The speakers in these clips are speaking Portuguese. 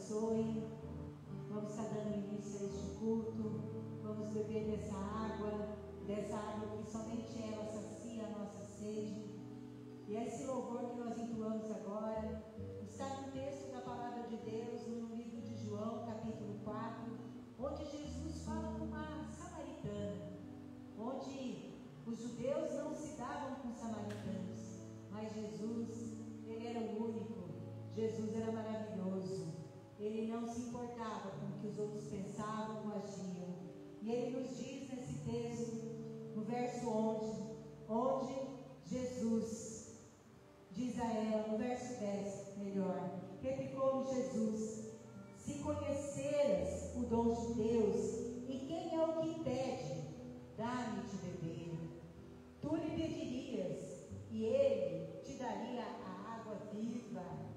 abençoe. Vamos estar dando início a este culto. Vamos beber dessa água que somente ela sacia a nossa sede. E esse louvor que nós entoamos agora está no texto da palavra de Deus, no livro de João, capítulo 4, onde Jesus fala com uma samaritana, onde os judeus não se davam com os samaritanos, mas Jesus, ele era o único. Jesus era maravilhoso. Ele não se importava com o que os outros pensavam ou agiam. E ele nos diz nesse texto, no verso 11, onde Jesus diz a ela, no verso 10, melhor, replicou-lhe Jesus: se conheceras o dom de Deus, e quem é o que impede, dá-me de beber. Tu lhe pedirias, e ele te daria a água viva.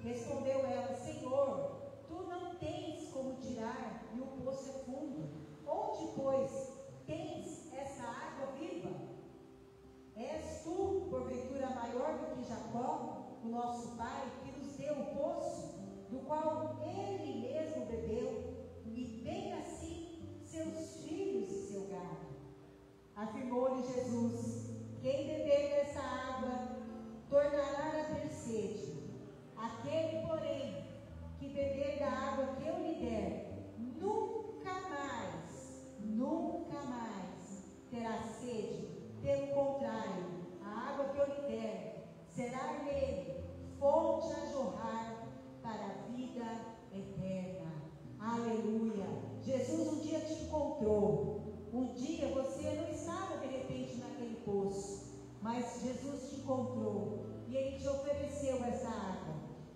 Respondeu ela: Senhor, tu não tens como tirar, e o poço é fundo. Onde, pois, tens essa água viva? És tu, porventura, maior do que Jacó, o nosso pai, que nos deu o poço, do qual ele mesmo bebeu, e bem assim seus filhos e seu gado? Afirmou-lhe Jesus: quem beber dessa água tornará a ter sede. Aquele, porém, que beber da água que eu lhe der, nunca mais terá sede. Pelo contrário, a água que eu lhe der será nele fonte a jorrar para a vida eterna. Aleluia! Jesus um dia te encontrou. Um dia você não estava de repente naquele poço, mas Jesus te encontrou e Ele te ofereceu essa água.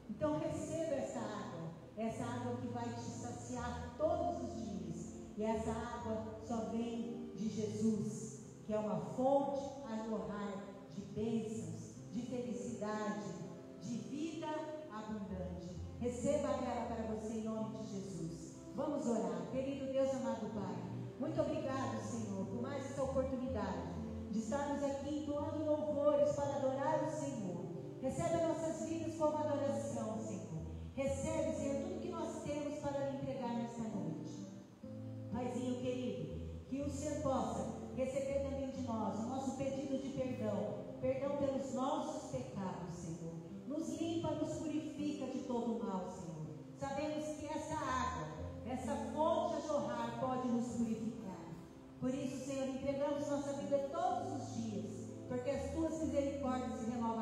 Então receba essa água que vai te saciar todos os dias. E essa água só vem de Jesus, que é uma fonte a jorrar de bênçãos, de felicidade, de vida abundante. Receba ela para você em nome de Jesus. Vamos orar. Querido Deus, amado Pai, muito obrigado, Senhor, por mais essa oportunidade de estarmos aqui entoando louvores para adorar o Senhor. Recebe as nossas vidas como adoração, Senhor. Recebe, Senhor, tudo que nós temos para lhe entregar nesta noite. Paizinho querido, que o Senhor possa receber também de nós o nosso pedido de perdão pelos nossos pecados, Senhor. Nos limpa, nos purifica de todo o mal, Senhor. Sabemos que essa água, essa fonte a jorrar pode nos purificar. Por isso, Senhor, entregamos nossa vida todos os dias, porque as tuas misericórdias se renovam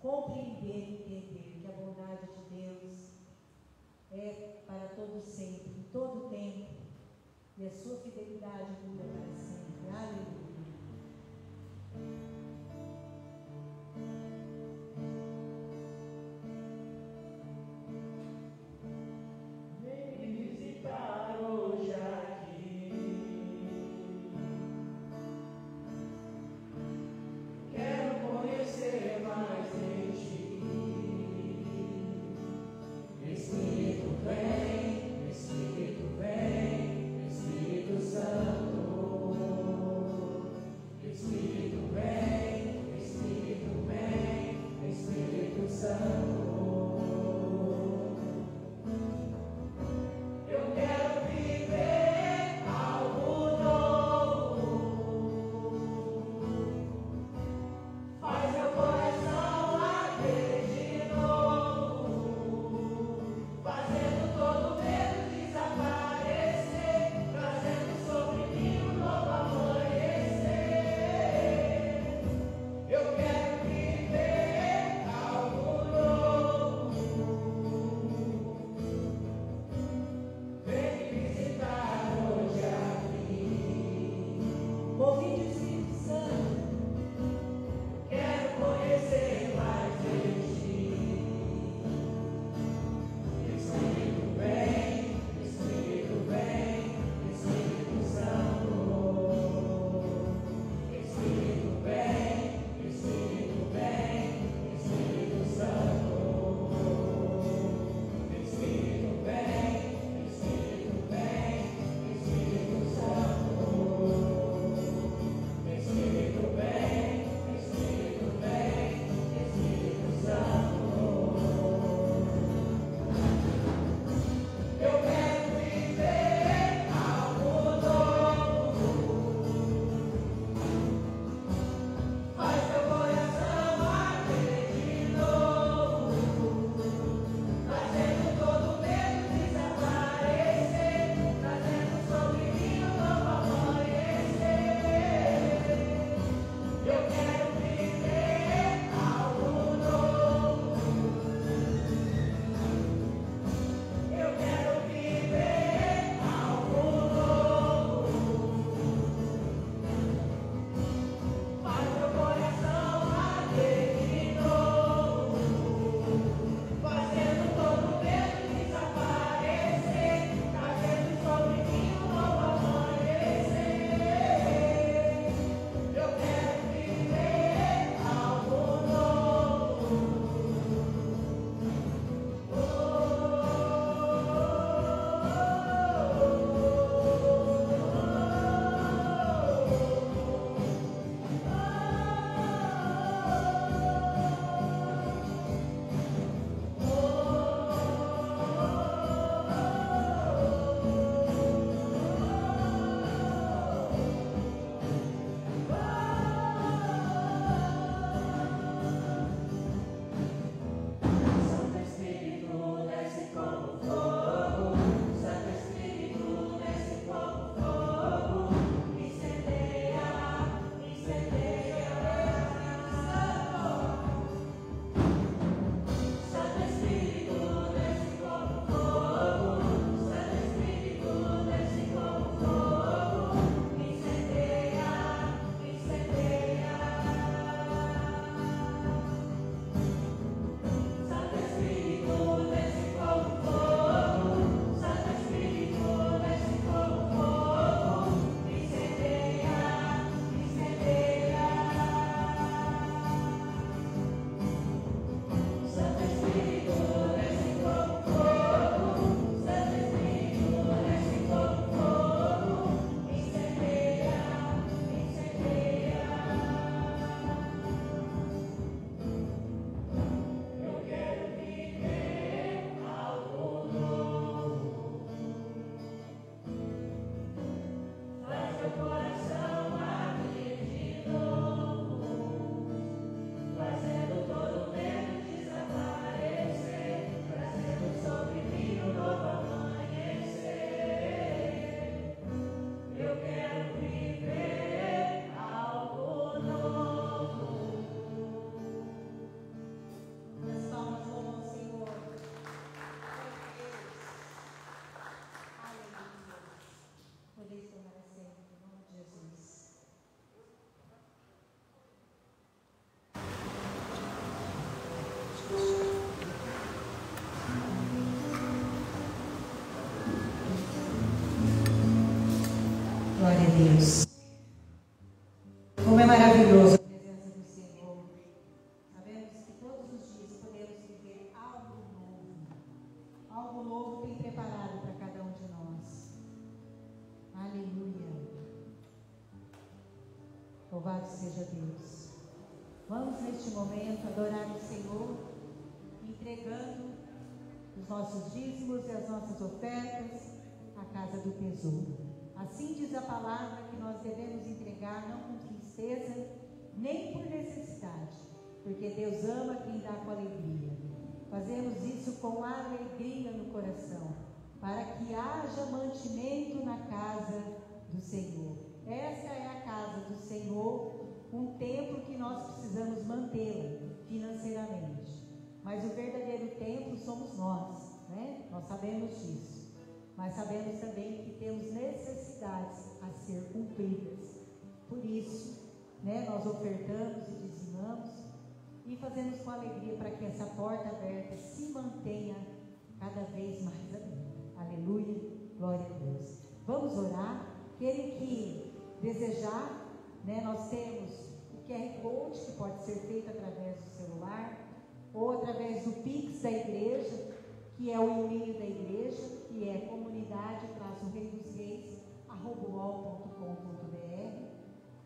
compreender e entender que a bondade de Deus é para todo sempre, em todo tempo, e a sua fidelidade dura para sempre. Aleluia. Vem me visitar hoje aqui. Quero conhecer mais de ti. Espírito vem, Espírito Santo. Deus. Como é maravilhoso a presença do Senhor. Sabemos que todos os dias podemos viver algo novo tem preparado para cada um de nós. Aleluia. Louvado seja Deus. Vamos neste momento adorar o Senhor, entregando os nossos dízimos e as nossas ofertas à casa do tesouro. Assim diz a palavra que nós devemos entregar não com tristeza, nem por necessidade, porque Deus ama quem dá com alegria. Fazemos isso com alegria no coração, para que haja mantimento na casa do Senhor. Esta é a casa do Senhor, um templo que nós precisamos mantê-la financeiramente. Mas o verdadeiro templo somos nós, né? Nós sabemos disso. Mas sabemos também que temos necessidades a ser cumpridas. Por isso, né, nós ofertamos e dizimamos e fazemos com alegria para que essa porta aberta se mantenha cada vez mais aberta. Aleluia, glória a Deus. Vamos orar. Aquele que desejar, né, nós temos o QR Code que pode ser feito através do celular ou através do Pix da igreja, que é o e-mail da igreja, que é comunidade-reisreis@uol.com.br,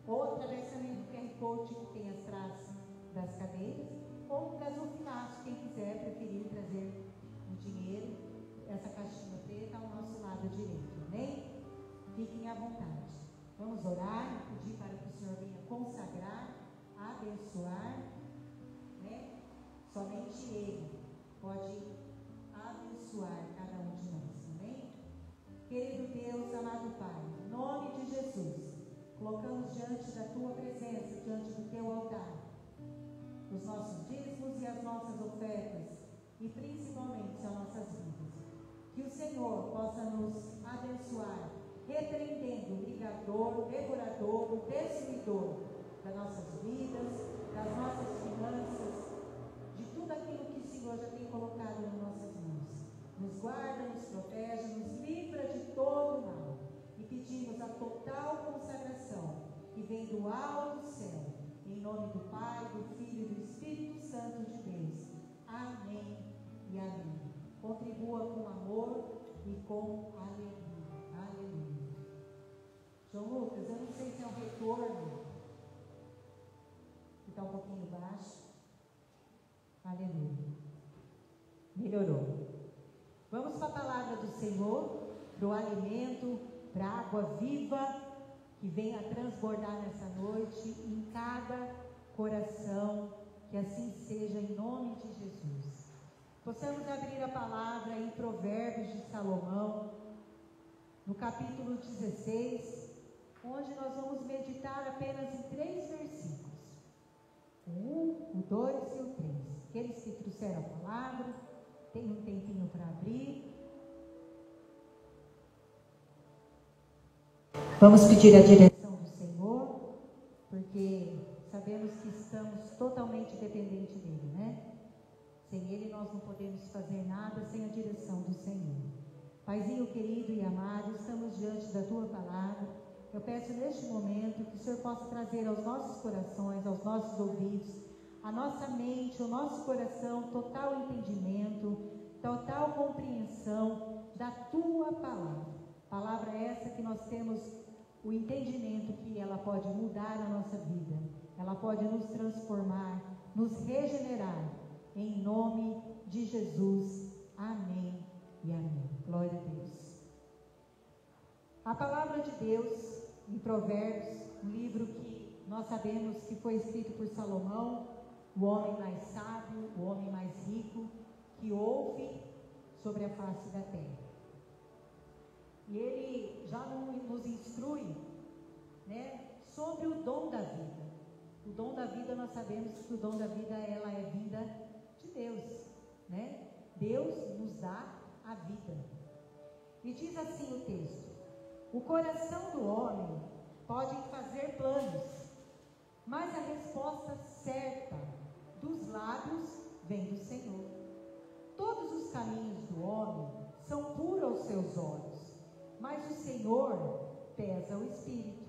ou através também do QR Code que tem atrás das cadeiras, ou no gasofilaço, quem quiser preferir trazer o dinheiro, essa caixinha preta ao nosso lado direito, amém? Fiquem à vontade. Vamos orar, pedir para que o Senhor venha consagrar, abençoar, né? Somente Ele pode abençoar cada um de nós, amém? Querido Deus, amado Pai, em nome de Jesus, colocamos diante da Tua presença, diante do Teu altar, os nossos dízimos e as nossas ofertas, e principalmente as nossas vidas. Que o Senhor possa nos abençoar, repreendendo o brigador, o devorador, o destruidor das nossas vidas, das nossas finanças, de tudo aquilo que o Senhor já tem colocado nas nossas mãos. Nos guarda, nos protege, nos livra de todo mal. E pedimos a total consagração que vem do alto do céu, em nome do Pai, do Filho e do Espírito Santo de Deus. Amém e amém. Contribua com amor e com alegria. Aleluia. João Lucas, eu não sei se é o retorno que está um pouquinho baixo. Aleluia. Melhorou. Vamos para a palavra do Senhor, para o alimento, para a água viva que venha transbordar nessa noite em cada coração, que assim seja em nome de Jesus. Possamos abrir a palavra em Provérbios de Salomão, no capítulo 16, onde nós vamos meditar apenas em 3 versículos. O 1, o 2 e o 3. Aqueles que trouxeram a palavra, tem um tempinho para abrir. Vamos pedir a direção do Senhor, porque sabemos que estamos totalmente dependentes dEle, né? Sem Ele nós não podemos fazer nada sem a direção do Senhor. Paizinho querido e amado, estamos diante da Tua palavra. Eu peço neste momento que o Senhor possa trazer aos nossos corações, aos nossos ouvidos, a nossa mente, o nosso coração, total entendimento, total compreensão da Tua palavra. Palavra essa que nós temos o entendimento que ela pode mudar a nossa vida, ela pode nos transformar, nos regenerar, em nome de Jesus. Amém e amém. Glória a Deus. A palavra de Deus, em Provérbios, um livro que nós sabemos que foi escrito por Salomão, o homem mais sábio, o homem mais rico, que houve sobre a face da terra. E ele já nos instrui, né, sobre o dom da vida. O dom da vida, nós sabemos que o dom da vida, ela é vinda de Deus, né? Deus nos dá a vida. E diz assim o texto: o coração do homem pode fazer planos, mas a resposta certa dos lábios vem do Senhor. Todos os caminhos do homem são puros aos seus olhos, mas o Senhor pesa o espírito.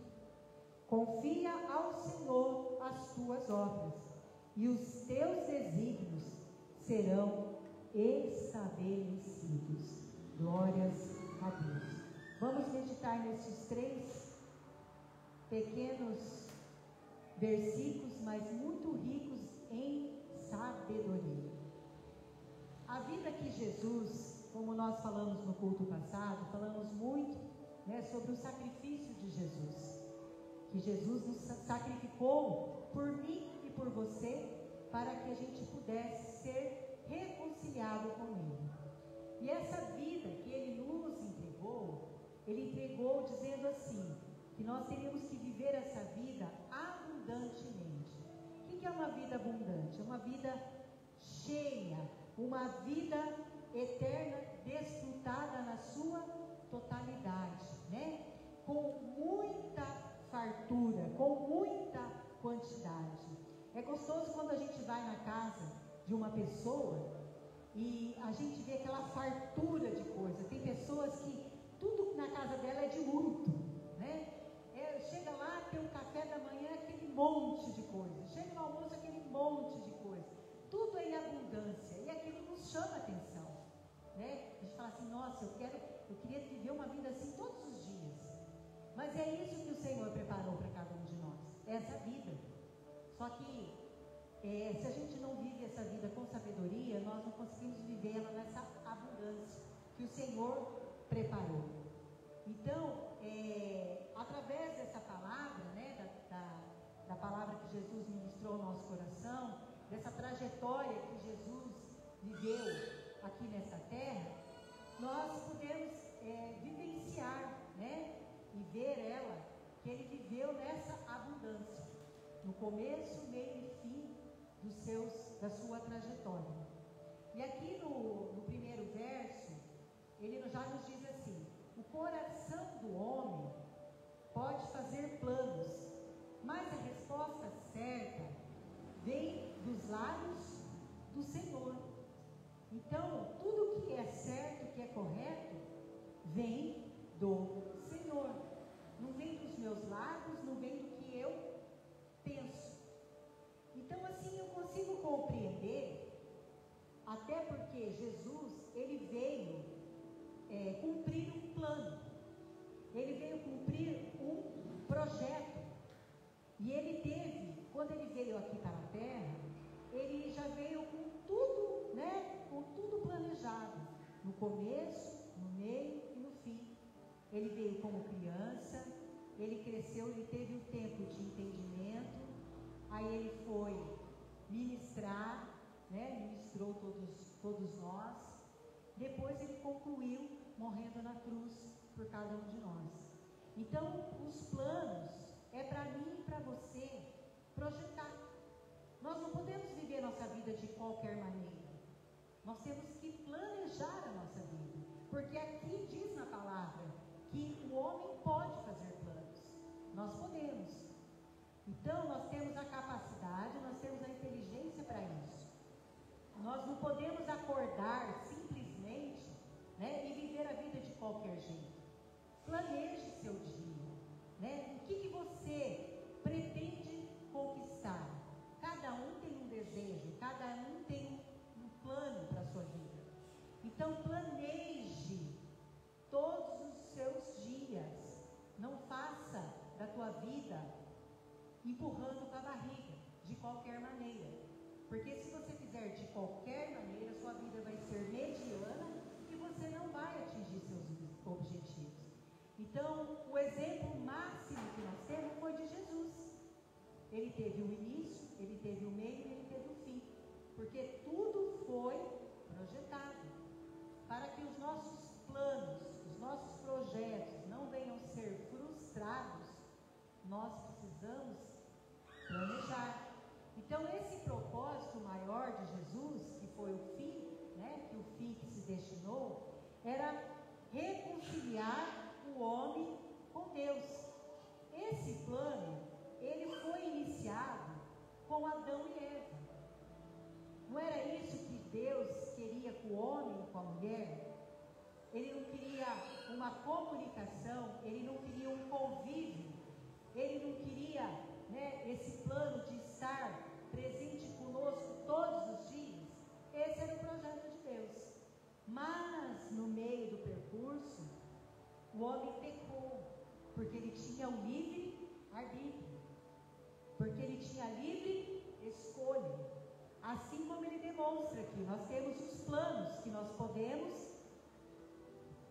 Confia ao Senhor as tuas obras, e os teus desígnios serão estabelecidos. Glórias a Deus. Vamos meditar nesses 3 pequenos versículos, mas muito ricos em sabedoria. A vida que Jesus, como nós falamos no culto passado, falamos muito, sobre o sacrifício de Jesus, que Jesus nos sacrificou por mim e por você, para que a gente pudesse ser reconciliado com Ele. E essa vida que Ele nos entregou, Ele entregou dizendo assim, que nós teríamos que viver essa vida abundantemente. O que é uma vida abundante? É uma vida cheia, uma vida eterna, desfrutada na sua totalidade, com muita fartura, com muita quantidade. É gostoso quando a gente vai na casa de uma pessoa e a gente vê aquela fartura de coisa. Tem pessoas que tudo na casa dela é de luto, chega lá, tem um café da manhã, aquele monte de coisa. Chega no almoço, aquele monte de coisa. Tudo é em abundância. E aquilo nos chama a atenção, A gente fala assim, nossa, eu queria viver uma vida assim todos os dias. Mas é isso que o Senhor preparou para cada um de nós. Essa vida. Só que se a gente não vive essa vida com sabedoria, nós não conseguimos vivê-la nessa abundância que o Senhor preparou. Então, através dessa palavra, da palavra que Jesus ministrou ao nosso coração, dessa trajetória que Jesus viveu aqui nessa terra, nós podemos vivenciar, e ver ela, que Ele viveu nessa abundância, no começo, meio e fim da sua trajetória. E aqui no primeiro verso, Ele já nos diz assim: o coração do homem pode fazer planos, mas a resposta certa vem dos lábios do Senhor. Então, tudo que é certo, que é correto, vem do Senhor. Não vem dos meus lábios, não vem do que eu penso. Então, assim, eu consigo compreender, até porque Jesus, Ele veio cumprir um plano. Ele veio cumprir um projeto. E Ele teve, quando Ele veio aqui para a terra, Ele já veio com tudo, com tudo planejado, no começo, no meio e no fim. Ele veio como criança, Ele cresceu, Ele teve um tempo de entendimento, aí Ele foi ministrar, ministrou todos nós. Depois Ele concluiu morrendo na cruz por cada um de nós. Então, os planos é para mim e para você projetar. Nós não podemos viver nossa vida de qualquer maneira. Nós temos que planejar a nossa vida, porque aqui diz na palavra que o homem pode fazer planos. Nós podemos. Então, nós temos a capacidade, nós temos a inteligência para isso. Nós não podemos acordar simplesmente, e viver a vida de qualquer jeito. Planeje seu dia, o que você pretende conquistar. Cada um tem um desejo, cada um tem um plano para a sua vida. Então, planeje todos os seus dias. Não faça da tua vida empurrando com a barriga, de qualquer maneira. Porque se você fizer de qualquer maneira, sua vida vai ser mediana e você não vai atingir seus objetivos. Então, o exemplo máximo que nós temos foi de Jesus. Ele teve o início, ele teve o meio e ele teve o fim. Porque tudo foi projetado para que os nossos planos, os nossos projetos não venham ser frustrados. Nós precisamos planejar. Então, esse propósito maior de Jesus, que foi o fim, que o fim que se destinou, era reconciliar o homem com Deus. Esse plano, ele foi iniciado com Adão e Eva. Não era isso que Deus queria com o homem e com a mulher? ele não queria uma comunicação, ele não queria um convívio, ele não queria, né, esse plano de estar presente conosco todos os dias. Esse era o projeto de Deus. Mas no meio do percurso, o homem pecou, porque ele tinha o livre arbítrio, porque ele tinha livre escolha. Assim como ele demonstra aqui, nós temos os planos que nós podemos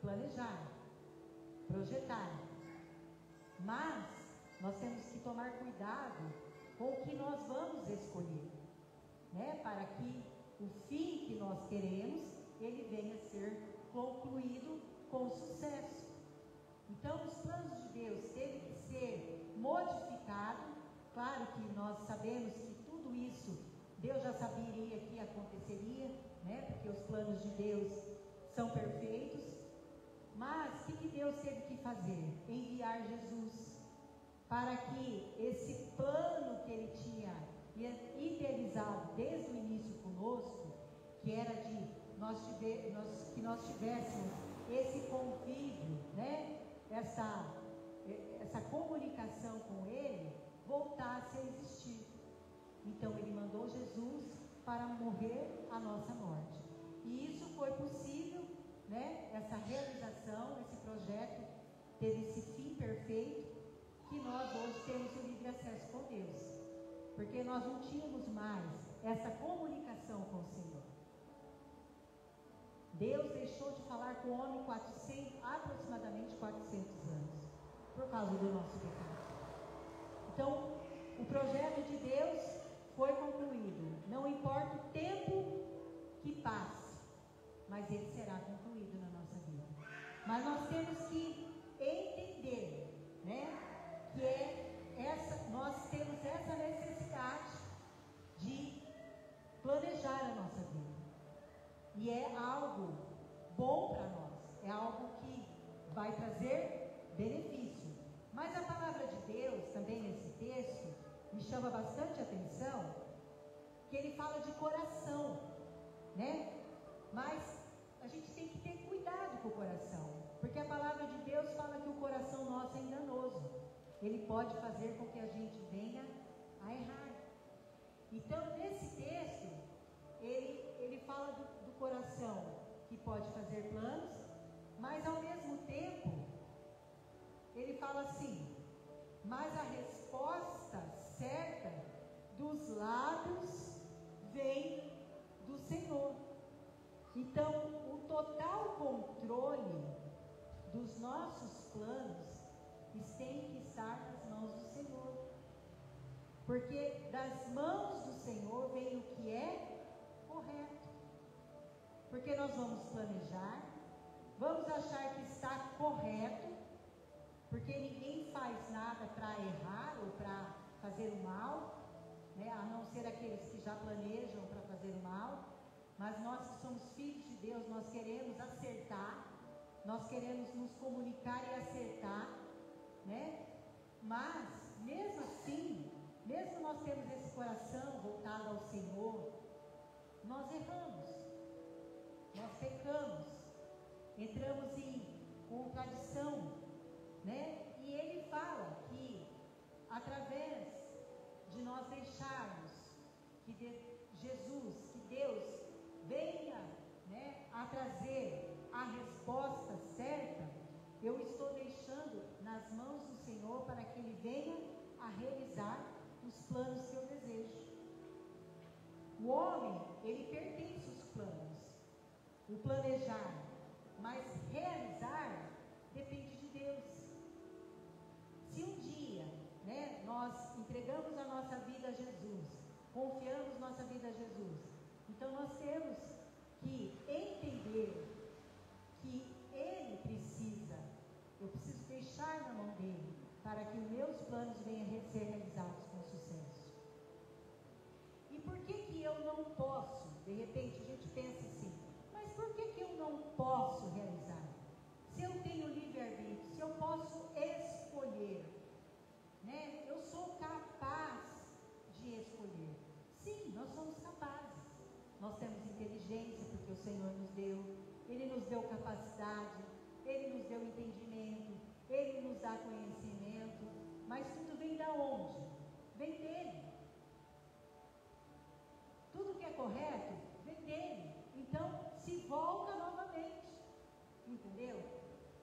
planejar, projetar, mas nós temos que tomar cuidado com o que nós vamos escolher, né? Para que o fim que nós queremos, ele venha a ser concluído com sucesso. Então, os planos de Deus teve que ser modificado. Claro que nós sabemos que tudo isso Deus já saberia que aconteceria, né? Porque os planos de Deus são perfeitos. Mas o que Deus teve que fazer? Enviar Jesus, para que esse plano que ele tinha idealizado desde o início conosco, que era de que nós tivéssemos esse convívio, né? Essa comunicação com ele, voltasse a existir. Então ele mandou Jesus para morrer a nossa morte, e isso foi possível, né? Essa realização, esse projeto teve esse fim perfeito, que nós hoje temos o livre acesso com Deus, porque nós não tínhamos mais essa comunicação com o Senhor. Deus deixou de falar com o homem aproximadamente 400 anos, por causa do nosso pecado. Então, o projeto de Deus foi concluído. Não importa o tempo que passe, mas ele será concluído na nossa vida. Mas nós temos que entender, né, que nós temos essa necessidade de planejar a nossa vida. E é algo bom para nós, é algo que vai trazer benefício. Mas a palavra de Deus, também nesse texto, me chama bastante atenção, que ele fala de coração, né? Mas a gente tem que ter cuidado com o coração, porque a palavra de Deus fala que o coração nosso é enganoso. Ele pode fazer com que a gente venha a errar. Então, nesse texto, ele fala do coração que pode fazer planos, mas ao mesmo tempo, ele fala assim: mas a resposta certa dos lábios vem do Senhor. Então, o total controle dos nossos planos tem que estar nas mãos do Senhor, porque das mãos do Senhor vem o que é correto. Porque nós vamos planejar, vamos achar que está correto, porque ninguém faz nada para errar ou para fazer o mal, né? A não ser aqueles que já planejam para fazer o mal. Mas nós que somos filhos de Deus, nós queremos acertar, nós queremos nos comunicar e acertar, né? Mas mesmo assim, mesmo nós temos esse coração voltado ao Senhor, nós erramos, nós pecamos, entramos em contradição, né? E ele fala que através de nós deixarmos que Jesus, que Deus venha, né, a trazer a resposta certa, eu estou deixando nas mãos do Senhor para que Ele venha a realizar os planos que eu desejo. O homem, ele pertence aos planos, o planejar, mas realizar depende de Deus. Se um dia, né, nós entregamos a nossa vida a Jesus, confiamos nossa vida a Jesus, então nós temos que entender que Ele precisa, eu preciso deixar na mão dele, para que os meus planos venham a ser realizados com sucesso. E por que eu não posso? De repente a gente pensa assim, mas por que eu não posso realizar? Se eu tenho livre-arbítrio, se eu posso escolher, né? Eu sou capaz de escolher. Sim, nós somos capazes. Nós temos inteligência, porque o Senhor nos deu. Ele nos deu capacidade, Ele nos deu entendimento, Ele nos dá conhecimento, mas tudo vem da onde? Vem dEle. Tudo que é correto, vem dEle. Então, se volta novamente, entendeu?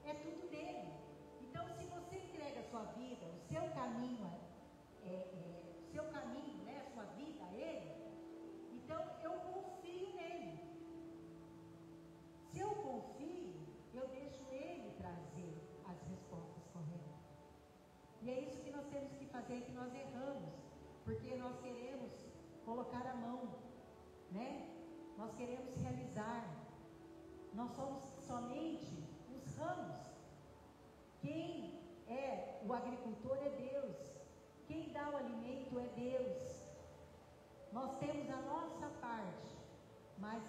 É tudo dEle. Então, se você entrega a sua vida, o seu caminho, né, a sua vida a Ele, então eu confio nele. Se eu confio, eu deixo Ele trazer as respostas corretas. E é isso que nós temos que fazer, que nós erramos, porque nós queremos colocar a mão, né? Nós queremos realizar. Nós somos somente os ramos. Quem é o agricultor é Deus. Quem dá o alimento é Deus. Nós temos a nossa parte, mas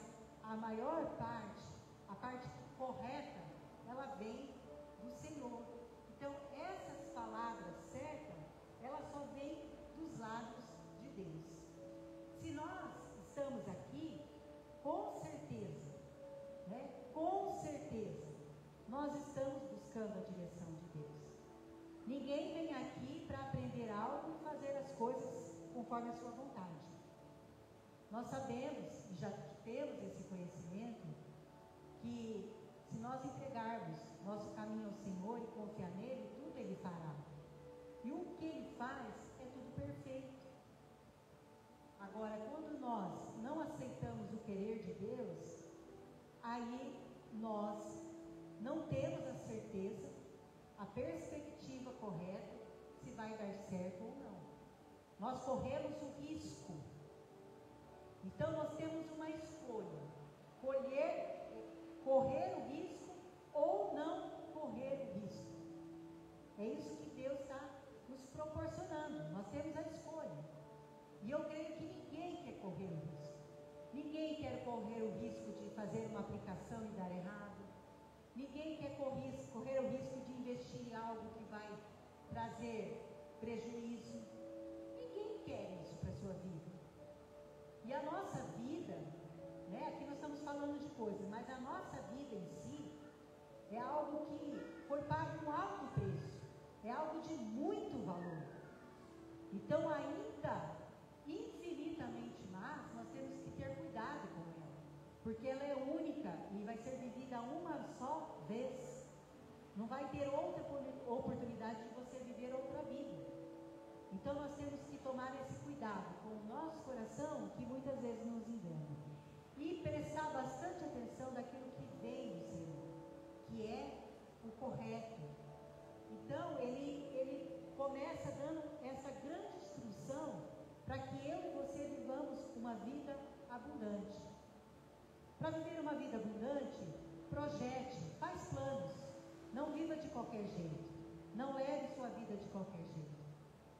a maior parte, a parte correta, ela vem do Senhor. Então, essas palavras certas, elas só vêm dos lábios de Deus. Se nós estamos aqui, com certeza, né? Com certeza, nós estamos buscando a direção de Deus. Ninguém vem aqui para aprender algo e fazer as coisas conforme a sua vontade. Nós sabemos, e já temos esse conhecimento, que se nós entregarmos nosso caminho ao Senhor e confiar nele, tudo Ele fará. E o que Ele faz é tudo perfeito. Agora, quando nós não aceitamos o querer de Deus, aí nós não temos a certeza, a perspectiva correta, se vai dar certo ou não. Nós corremos o risco. Então nós temos uma escolha: correr o risco ou não correr o risco. É isso que Deus está nos proporcionando. Nós temos a escolha. E eu creio que ninguém quer correr o risco. Ninguém quer correr o risco de fazer uma aplicação e dar errado. Ninguém quer correr o risco de investir em algo que vai trazer prejuízo. Ninguém quer isso para a sua vida. E a nossa vida, né, aqui nós estamos falando de coisas, mas a nossa vida em si é algo que foi pago um alto preço. É algo de muito valor. Então, ainda infinitamente mais, nós temos que ter cuidado com ela, porque ela é única e vai ser vivida uma só vez. Não vai ter outra oportunidade de você viver outra vida. Então nós temos que tomar esse cuidado com o nosso coração, que muitas vezes nos engana, e prestar bastante atenção daquilo que vem do Senhor, que é o correto. Então ele começa dando essa grande instrução para que eu e você vivamos uma vida abundante. Para viver uma vida abundante, projete, faz planos. Não viva de qualquer jeito. Não leve sua vida de qualquer jeito.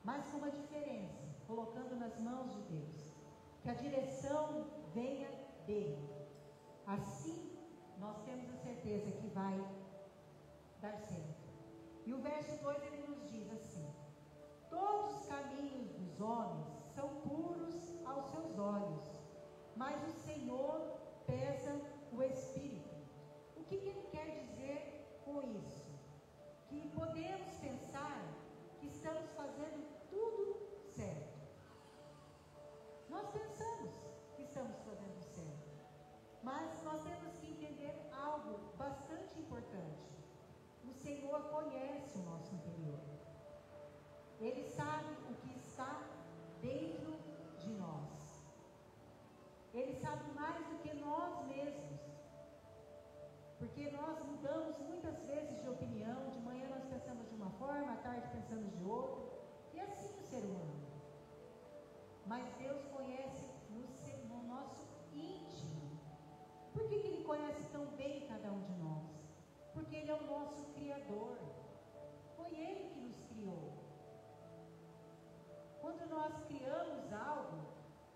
Mas com uma diferença, colocando nas mãos de Deus. Que a direção venha dele. Assim, nós temos a certeza que vai dar certo. E o verso 2 ele nos diz assim: todos os caminhos dos homens são puros aos seus olhos, mas o Senhor pesa o espírito. O que ele quer dizer com isso? Que podemos pensar que estamos fazendo tudo certo. Nós pensamos que estamos fazendo certo, mas nós temos que entender algo bastante importante. O Senhor conhece o nosso interior. Ele sabe o que está dentro de nós. Ele sabe mais do que nós mesmos. Porque nós mudamos muitas vezes de opinião. De manhã nós pensamos de uma forma, à tarde pensamos de outra. E assim o ser humano. Mas Deus conhece no nosso íntimo. Por que Ele conhece tão bem cada um de nós? Porque Ele é o nosso Criador. Foi Ele que nos criou. Quando nós criamos algo,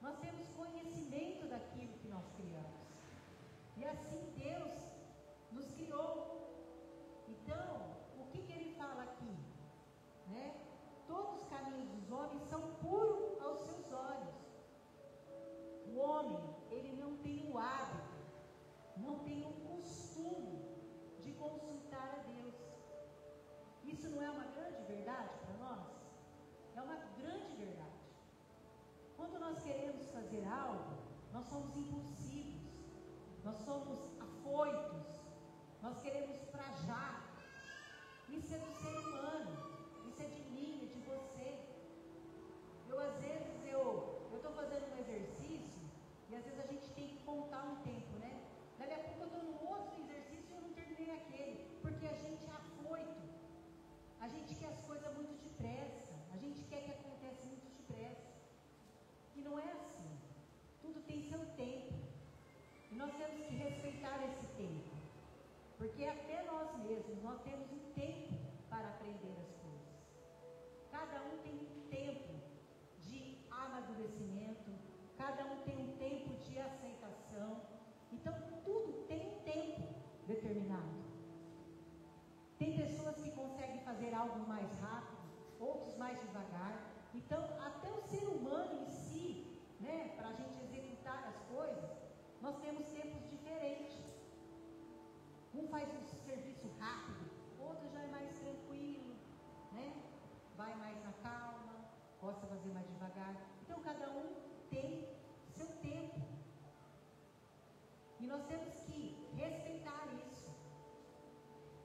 nós temos conhecimento daquilo que nós criamos. E assim Deus nos criou. Então, o que Ele fala aqui? Né? Todos os caminhos dos homens são puros aos seus olhos. O homem, ele não tem o hábito, não tem o costume consultar a Deus. Isso não é uma grande verdade para nós? É uma grande verdade. Quando nós queremos fazer algo, nós somos impulsivos, nós somos afoitos, nós queremos pra já. Isso é do ser humano, isso é de mim, é de você. Às vezes eu estou fazendo um exercício e às vezes a gente tem que contar um tempo, né? Daqui a pouco eu estou no outro exercício e eu não terminei aquele, porque a gente é afoito, a gente quer as coisas muito depressa, a gente quer que aconteça muito depressa. E não é assim. Tudo tem seu tempo. E nós temos que respeitar esse tempo. Porque até nós mesmos, nós temos um tempo para aprender as coisas. Cada um tem um tempo de amadurecimento. Cada um tem um tempo de aceitação. Então, tudo tem um tempo determinado. Tem pessoas que conseguem fazer algo mais rápido, outros mais devagar. Então, até o ser humano em si, né, para a gente executar as coisas, nós temos tempos diferentes. Um faz um serviço rápido, outro já é mais tranquilo, né? Vai mais na calma, gosta de fazer mais devagar. Então, cada um tem seu tempo. E nós temos que respeitar isso.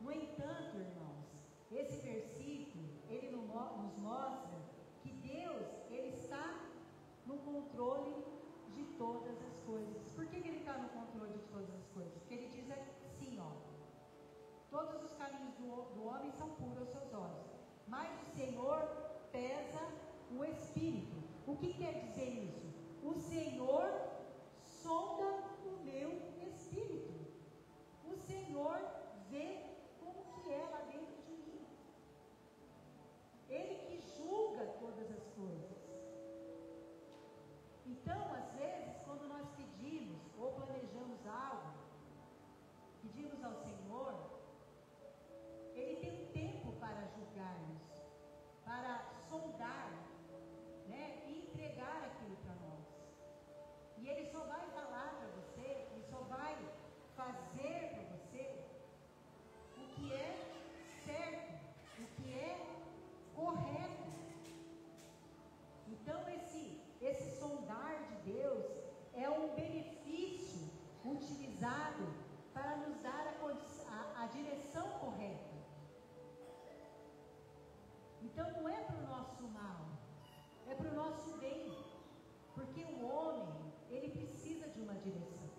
No entanto, irmãos, esse versículo, ele nos mostra que Deus, Ele está no controle de todas as coisas. Por que Ele está no controle de todas as coisas? Porque Ele diz assim, ó: todos os caminhos do homem são puros aos seus olhos, mas o Senhor pesa o espírito. O que quer dizer isso? O Senhor sonda o meu espírito. O Senhor vê como que é lá dentro de mim. Ele que julga todas as coisas. Então, às vezes, quando nós pedimos ou planejamos algo, pedimos ao Senhor, Ele tem um tempo para julgar-nos, para sondar, né, e entregar aquilo para nós. E Ele só vai falar para você, Ele só vai fazer para você o que é certo, o que é correto. Então esse sondar de Deus é um benefício utilizado para nos dar a direção correta. Então não é para o nosso mal, é para o nosso bem, porque o homem, ele precisa de uma direção,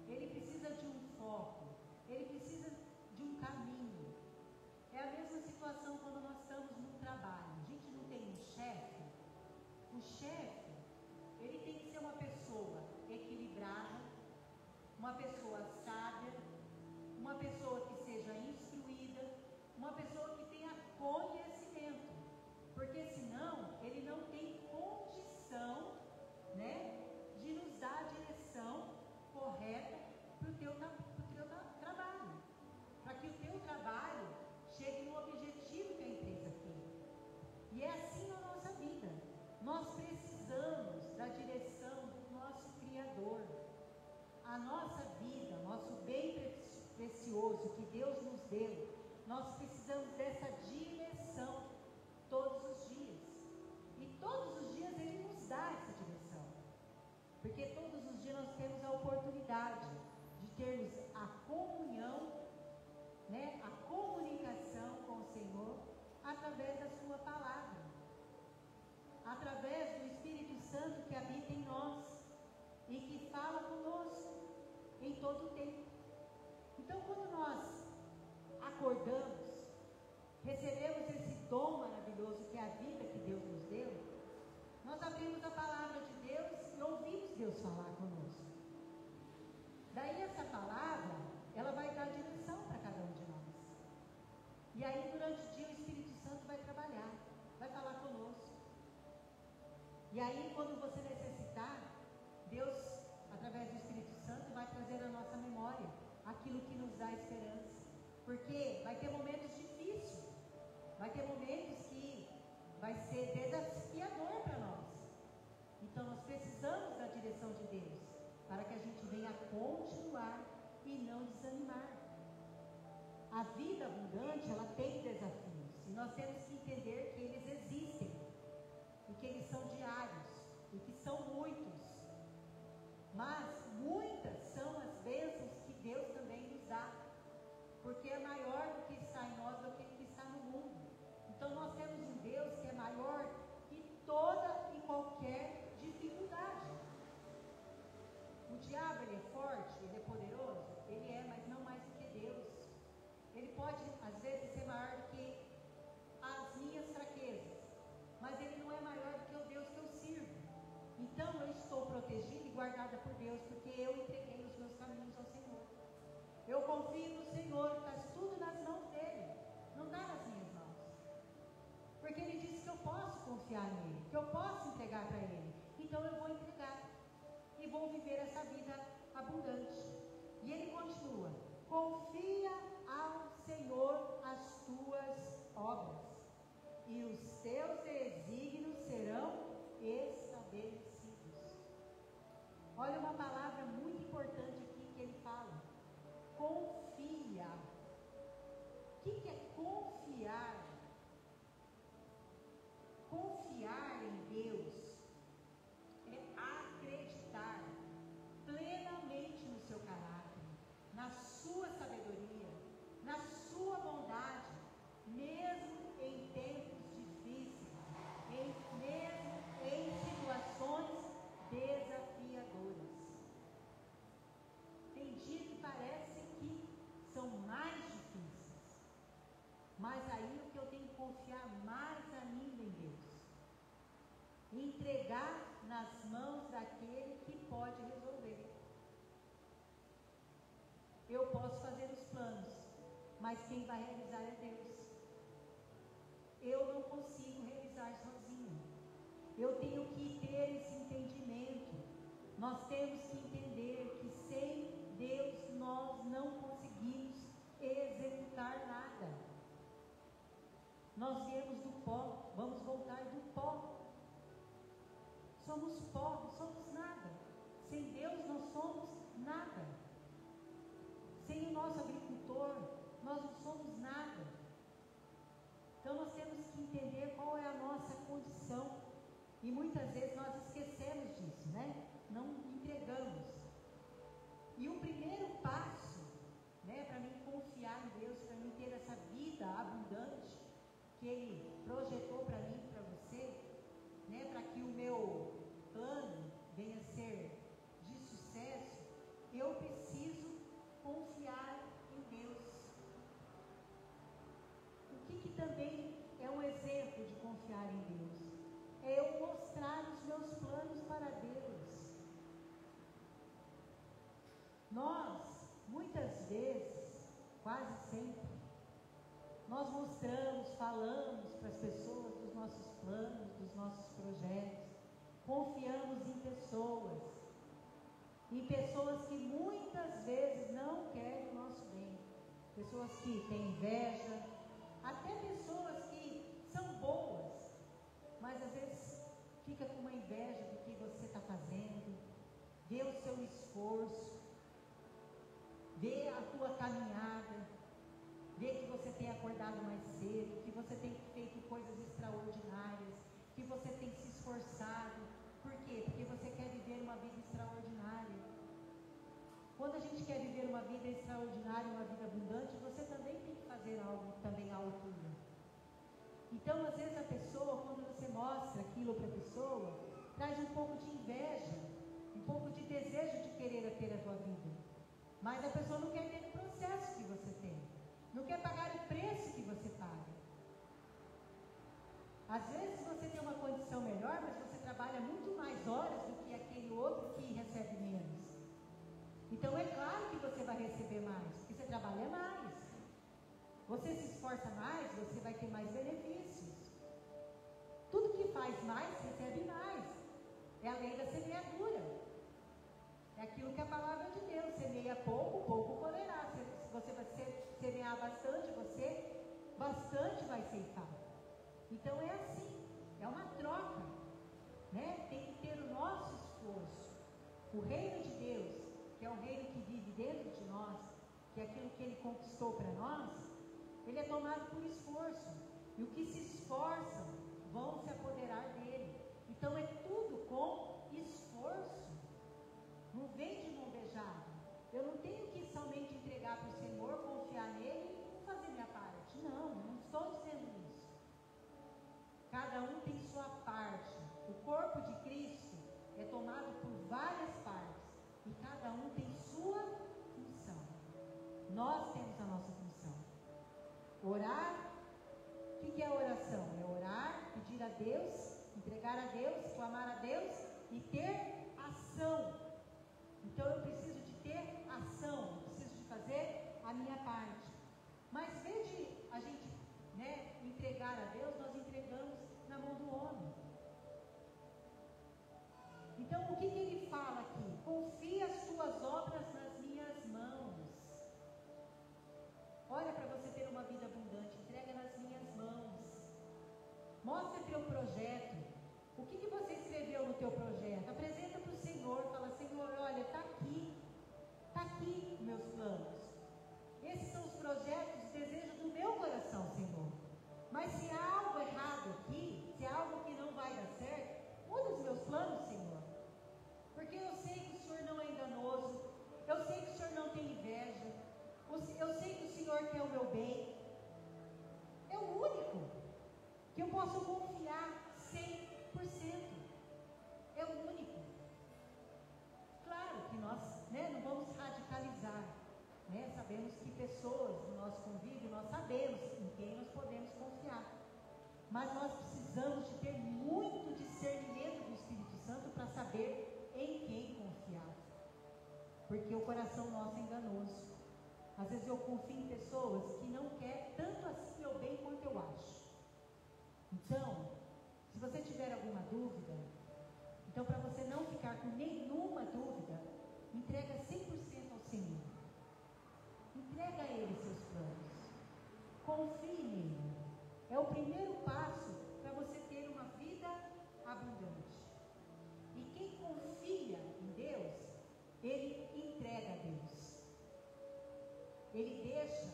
ele precisa de um foco, ele precisa de um caminho. É a mesma situação quando nós estamos no trabalho. A gente não tem um chefe. O chefe, ele tem que ser uma pessoa equilibrada, uma pessoa sábia, uma pessoa que seja instruída, uma pessoa que tenha conhecimento, porque senão ele não tem condição, né, de nos dar a direção correta para o teu trabalho, para que o teu trabalho chegue no objetivo que a empresa tem. E é assim na nossa vida. Nós precisamos da direção do nosso Criador. A nossa vida, nosso bem precioso que Deus nos deu, nós precisamos dessa direção todos os dias. E todos os dias Ele nos dá essa direção. Porque todos os dias nós temos a oportunidade de termos a comunhão, né, a comunicação com o Senhor através da sua palavra, através do Espírito Santo que habita em nós e que fala conosco em todo o tempo. Então, quando nós acordamos, recebemos esse dom maravilhoso que é a vida que Deus nos deu, nós abrimos a palavra de Deus e ouvimos Deus falar conosco. Daí essa palavra, ela vai dar direção para cada um de nós. E aí durante o dia o Espírito Santo vai trabalhar, vai falar conosco. E aí quando você necessitar, Deus, através do Espírito Santo, vai trazer à nossa memória aquilo que nos dá esperança. Porque vai ter momentos difíceis, vai ter momentos que vai ser desafiador para nós. Então nós precisamos da direção de Deus, para que a gente venha continuar e não desanimar. A vida abundante, ela tem desafios, e nós temos que entender que eles existem, e que eles são diários, e que são muitos, mas muitas são as bênçãos que Deus também nos dá, porque é maior do que está em nós do que o que está no mundo. Então nós temos um Deus que é maior que toda e qualquer dificuldade. O diabo, ele é forte, ele é poderoso, ele é, mas não mais do que Deus. Ele pode, às vezes, ser maior do que as minhas fraquezas, mas ele não é maior do que o Deus que eu sirvo. Então eu estou protegida e guardada por Deus, porque eu entreguei os meus caminhos ao Senhor. Eu confio no Senhor, está tudo nas mãos dele, não está nas minhas mãos, porque ele disse que eu posso confiar nele, que eu posso entregar para ele. Então eu vou entregar e vou viver essa vida abundante. E ele continua: confia ao Senhor as tuas obras, e os teus desígnios serão estabelecidos. Olha uma palavra muito importante aqui que ele fala: confia. O que é confiar? Confiar em Deus é acreditar plenamente no seu caráter, na sua sabedoria, na sua bondade, mesmo em tempos difíceis, mesmo em situações desafiadoras. Tem dia que parece que são mais difíceis, mas aí o que eu tenho que confiar mais ainda em Deus, entregar nas mãos daquele que pode resolver. Eu posso fazer os planos, mas quem vai realizar é Deus. Eu não consigo realizar sozinho. Eu tenho que ter esse entendimento. Nós temos que entender que sem Deus nós não conseguimos executar nada. Nós viemos do pó, vamos voltar do pó. Somos pó, não somos nada. Sem Deus nós somos nada. Sem o nosso agricultor, nós não somos nada. Então nós temos que entender qual é a nossa condição. E muitas vezes nós esquecemos disso, né? Não entregamos. E o primeiro passo, né, para mim confiar em Deus, para mim ter essa vida abundante que Ele projetou para mim e para você, né, para que o meu plano venha a ser de sucesso, eu preciso confiar em Deus. O que também é um exemplo de confiar em Deus? É eu mostrar os meus planos para Deus. Nós, muitas vezes, quase sempre, nós mostramos, falamos para as pessoas dos nossos planos, dos nossos projetos, confiamos em pessoas que muitas vezes não querem o nosso bem, pessoas que têm inveja, até pessoas que são boas, mas às vezes fica com uma inveja do que você está fazendo, vê o seu esforço, vê a tua caminhada, vê que você tem acordado mais cedo, que você tem feito coisas extraordinárias, que você tem se esforçado. Por quê? Porque você quer viver uma vida extraordinária. Quando a gente quer viver uma vida extraordinária, uma vida abundante, você também tem que fazer algo também à altura. Então, às vezes a pessoa, quando você mostra aquilo para a pessoa, traz um pouco de inveja, um pouco de desejo de querer ter a tua vida. Mas a pessoa não quer ter o processo que você tem, não quer pagar o preço que você paga. Às vezes você tem uma condição melhor, mas você trabalha muito mais horas do que aquele outro que recebe menos. Então é claro que você vai receber mais, porque você trabalha mais. Você se esforça mais, você vai ter mais benefícios. Tudo que faz mais, recebe mais. É a lei da semeadura. É aquilo que a palavra de Deus, semeia pouco, pouco colherá. Se você vai semear bastante, você bastante vai ceifar. Então é assim, é uma troca, né? Tem que ter o nosso esforço. O reino de Deus, que é o reino que vive dentro de nós, que é aquilo que Ele conquistou para nós, Ele é tomado por esforço. E o que se esforçam vão se apoderar dele. Então é tudo com esforço. Não vem de mão beijada. Eu não tenho que somente entregar para o Senhor, confiar nele e fazer minha parte. Não, eu não estou dizendo isso. Cada um tem sua parte. O corpo de Cristo é tomado por várias partes. E cada um tem sua função. Nós temos a nossa função. Orar. O que é oração? É orar, pedir a Deus, entregar a Deus, clamar a Deus e ter ação. Então eu preciso de ter ação, eu preciso de fazer a minha parte. Mas em vez de a gente entregar a Deus, nós entregamos na mão do homem. Então o que ele fala aqui? Confia as tuas obras nas minhas mãos. Olha, para você ter uma vida abundante, entrega nas minhas mãos. Mostra teu projeto. O que você escreveu no teu projeto? Apresenta para o Senhor. Fala, Senhor, olha, está aqui meus planos. Esses são os projetos, os desejos do meu coração, Senhor. Mas se há algo errado aqui, se há algo que não vai dar certo, muda os meus planos, Senhor. Porque eu sei que o Senhor não é enganoso. Eu sei que o Senhor não tem inveja. Eu sei que o Senhor quer o meu bem. É o único que eu posso confiar 100%. É o único. Claro que nós não vamos radicalizar. Sabemos que pessoas do nosso convívio, nós sabemos em quem nós podemos confiar. Mas nós precisamos de ter muito discernimento do Espírito Santo para saber em quem confiar. Porque o coração nosso é enganoso. Às vezes eu confio em pessoas que não querem tanto assim meu bem quanto eu acho. Então, se você tiver alguma dúvida, então para você não ficar com nenhuma dúvida, entrega 100% ao Senhor. Entrega a Ele seus planos. Confie nele. É o primeiro passo para você ter uma vida abundante. E quem confia em Deus, ele entrega a Deus. Ele deixa.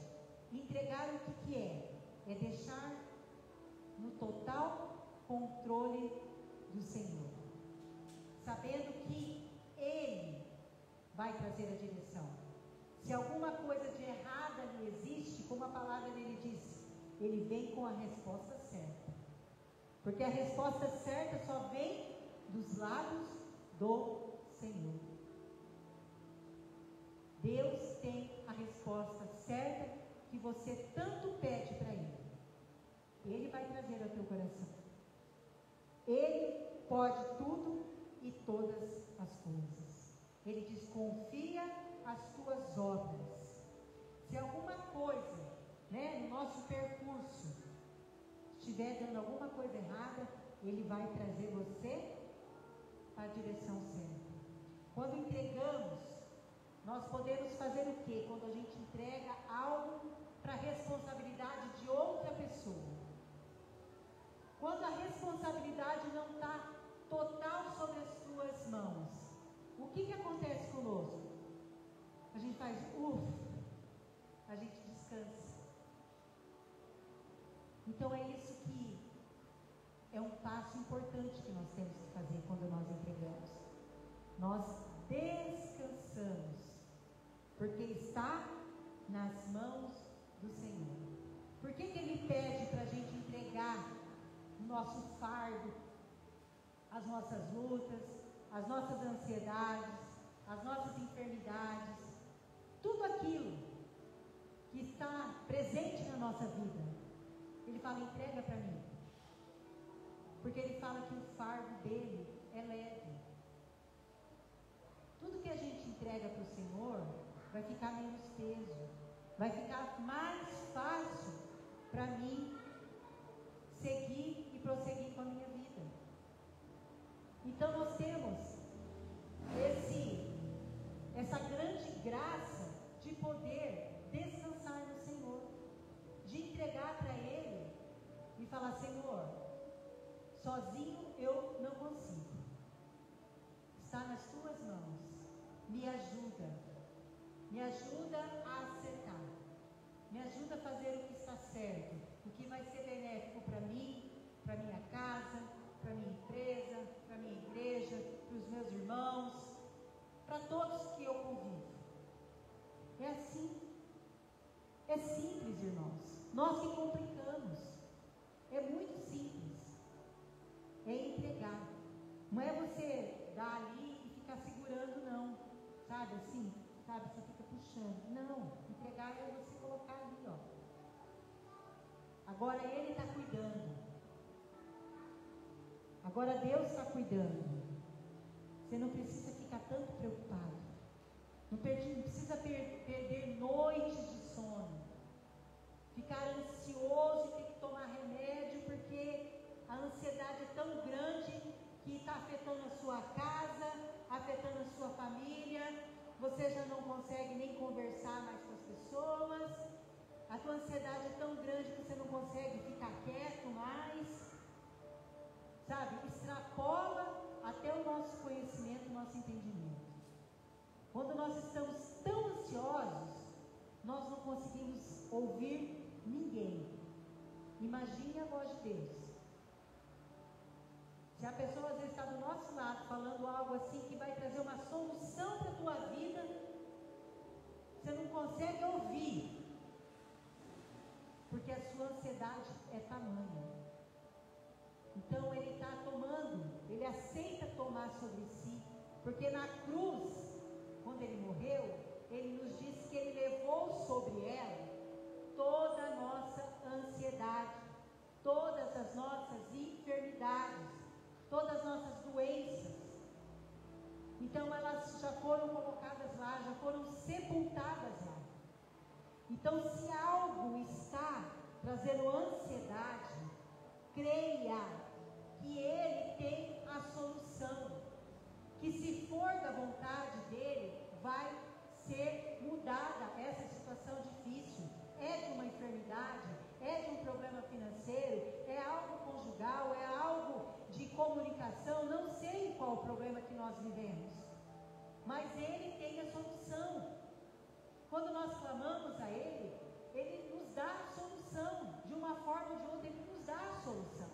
Entregar o que é? É deixar no total controle do Senhor, sabendo que Ele vai trazer a direção. Se alguma coisa de errada lhe existe, como a palavra dele diz, Ele vem com a resposta certa, porque a resposta certa só vem dos lábios do Senhor. Deus tem a resposta certa que você tanto pede para Ele. Ele vai trazer ao teu coração. Ele pode tudo e todas as coisas. Ele diz, confia as tuas obras. Se alguma coisa, no nosso percurso, estiver dando alguma coisa errada, Ele vai trazer você para a direção certa. Quando entregamos, nós podemos fazer o quê? Quando a gente entrega algo para a responsabilidade de outra pessoa. Quando a responsabilidade não está total sobre as suas mãos, o que acontece conosco? A gente faz a gente descansa. Então é isso que é um passo importante que nós temos que fazer quando nós entregamos. Nós descansamos, porque está nas mãos do Senhor. Por que Ele pede para a gente entregar o nosso fardo, as nossas lutas, as nossas ansiedades, as nossas enfermidades, tudo aquilo que está presente na nossa vida? Ele fala, entrega para mim, porque Ele fala que o fardo dele é leve. Tudo que a gente entrega para o Senhor vai ficar menos peso, vai ficar mais fácil para mim seguir e prosseguir com a minha vida. Então nós temos essa grande graça de poder descansar no Senhor, de entregar para Ele e falar, Senhor, sozinho eu não consigo, está nas tuas mãos, me ajuda a acertar, Me ajuda a fazer o que está certo, o que vai ser benéfico para mim, para minha casa, para minha empresa, para minha igreja, para os meus irmãos, para todos que eu convivo. É assim. É simples, irmãos. Nós que complicamos. É muito simples. É entregar. Não é você dar ali e ficar segurando, não. Sabe assim? Sabe? Você fica puxando. Não. Entregar é você colocar ali, ó. Agora Ele está cuidando. Agora Deus está cuidando. Você não precisa ficar tanto preocupado. Não precisa perder noites de sono. Ficar ansioso e ter que tomar remédio porque a ansiedade é tão grande que está afetando a sua casa, afetando a sua família. Você já não consegue nem conversar mais com as pessoas. A tua ansiedade é tão grande que você não consegue ficar quieto mais. Sabe? Extrapola até o nosso conhecimento, o nosso entendimento. Quando nós estamos tão ansiosos, nós não conseguimos ouvir ninguém. Imagine a voz de Deus. Se a pessoa às vezes está do nosso lado falando algo assim que vai trazer uma solução para a tua vida, você não consegue ouvir, porque a sua ansiedade é tamanha. Então Ele está tomando, Ele aceita tomar sobre si, porque na cruz, quando Ele morreu, Ele nos disse que Ele levou sobre ela toda a nossa ansiedade, todas as nossas enfermidades, todas as nossas doenças. Então elas já foram colocadas lá, já foram sepultadas lá. Então se algo está trazendo ansiedade, creia que Ele tem a solução, que se for da vontade dEle, vai ser mudada essa situação difícil. É de uma enfermidade, é de um problema financeiro, é algo conjugal, é algo de comunicação, não sei qual o problema que nós vivemos, mas Ele tem a solução. Quando nós clamamos a Ele, Ele nos dá a solução, de uma forma ou de outra Ele nos dá a solução,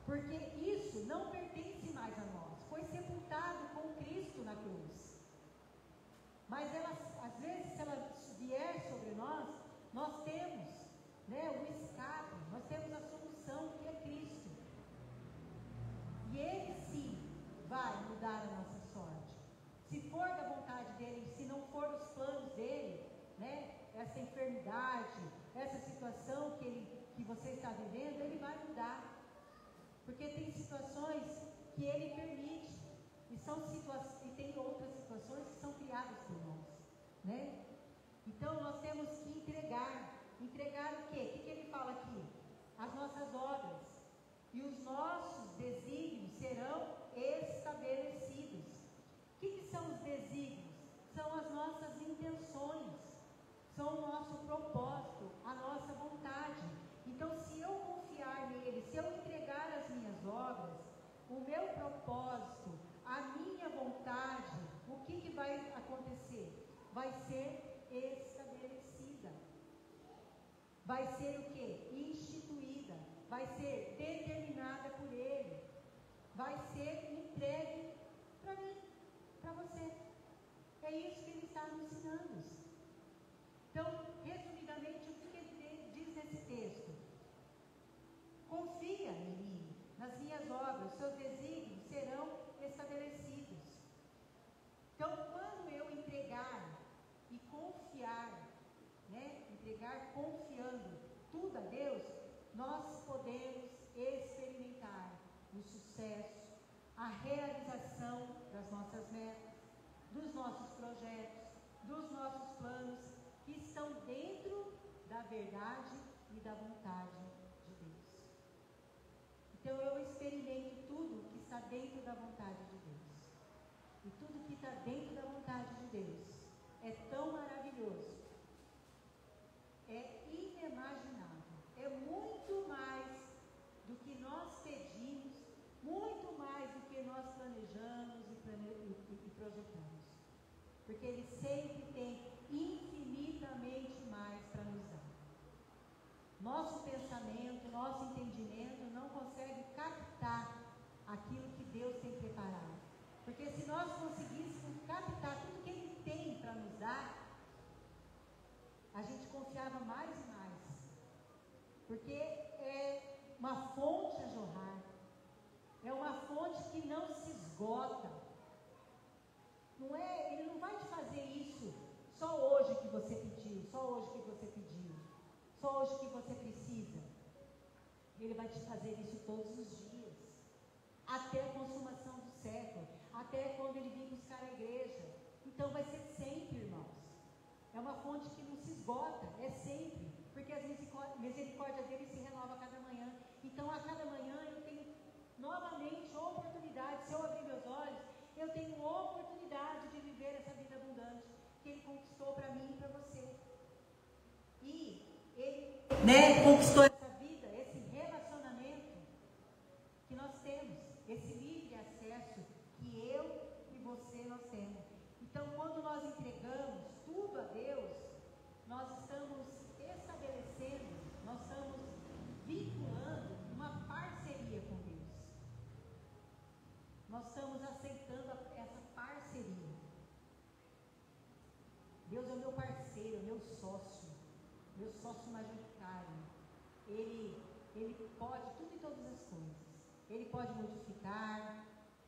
porque isso não pertence mais a nós, foi sepultado com Cristo na cruz. Mas ela, às vezes, se ela vier sobre nós, nós temos, o escape, nós temos a solução, que é Cristo. E Ele sim vai mudar a nossa sorte. Se for da vontade dEle, se não for dos planos dEle, essa enfermidade, essa situação que você está vivendo, Ele vai mudar. Porque tem situações que Ele permite. E tem outras situações que são criadas por nós, Então nós temos que entregar o quê? O que Ele fala aqui? As nossas obras e os nossos desígnios serão estabelecidos. O que são os desígnios? São as nossas intenções, são o nosso propósito, a nossa vontade. Então se eu confiar nele, se eu entregar as minhas obras, o meu propósito, a minha vontade, o que vai acontecer? Vai ser estabelecida. Vai ser o quê? Instituída. Vai ser determinada por Ele. Vai ser entregue para mim, para você. É isso que Ele está nos ensinando. Então, resumidamente, o que Ele diz nesse texto? Confia em mim, nas minhas obras, seus desígnios serão estabelecidos. Então, quando eu entregar e confiar, entregar confiando tudo a Deus, nós podemos experimentar o sucesso, a realização das nossas metas, dos nossos projetos, dos nossos planos, que estão dentro da verdade e da vontade de Deus. Então eu experimento tudo que está dentro da vontade de Deus. E tudo que está dentro da vontade de Deus é tão maravilhoso, é inimaginável, é muito mais do que nós pedimos, muito mais do que nós planejamos e projetamos. Porque Ele sempre tem infinitamente nosso pensamento, nosso entendimento não consegue captar aquilo que Deus tem preparado. Porque se nós conseguíssemos captar tudo que Ele tem para nos dar, a gente confiava mais e mais. Porque é uma fonte a jorrar. É uma fonte que não se esgota. Não é, Ele não vai te fazer isso só hoje que você pediu, só hoje que você pediu, só hoje que você precisa. Ele vai te fazer isso todos os dias, até a consumação do século, até quando Ele vir buscar a igreja. Então vai ser sempre, irmãos. É uma fonte que não se esgota, é sempre, porque as misericórdias dele se renovam a cada manhã. Então a cada manhã eu tenho novamente oportunidade, se eu abrir meus olhos, eu tenho oportunidade de viver essa vida abundante que Ele conquistou para mim e para você. E Ele conquistou essa vida, esse relacionamento que nós temos, esse livre acesso que eu e você nós temos. Então, quando nós entregamos tudo a Deus, nós estamos estabelecendo, nós estamos vinculando uma parceria com Deus. Nós estamos aceitando essa parceria. Deus é o meu parceiro, meu sócio majoritário. Ele pode tudo e todas as coisas. Ele pode modificar,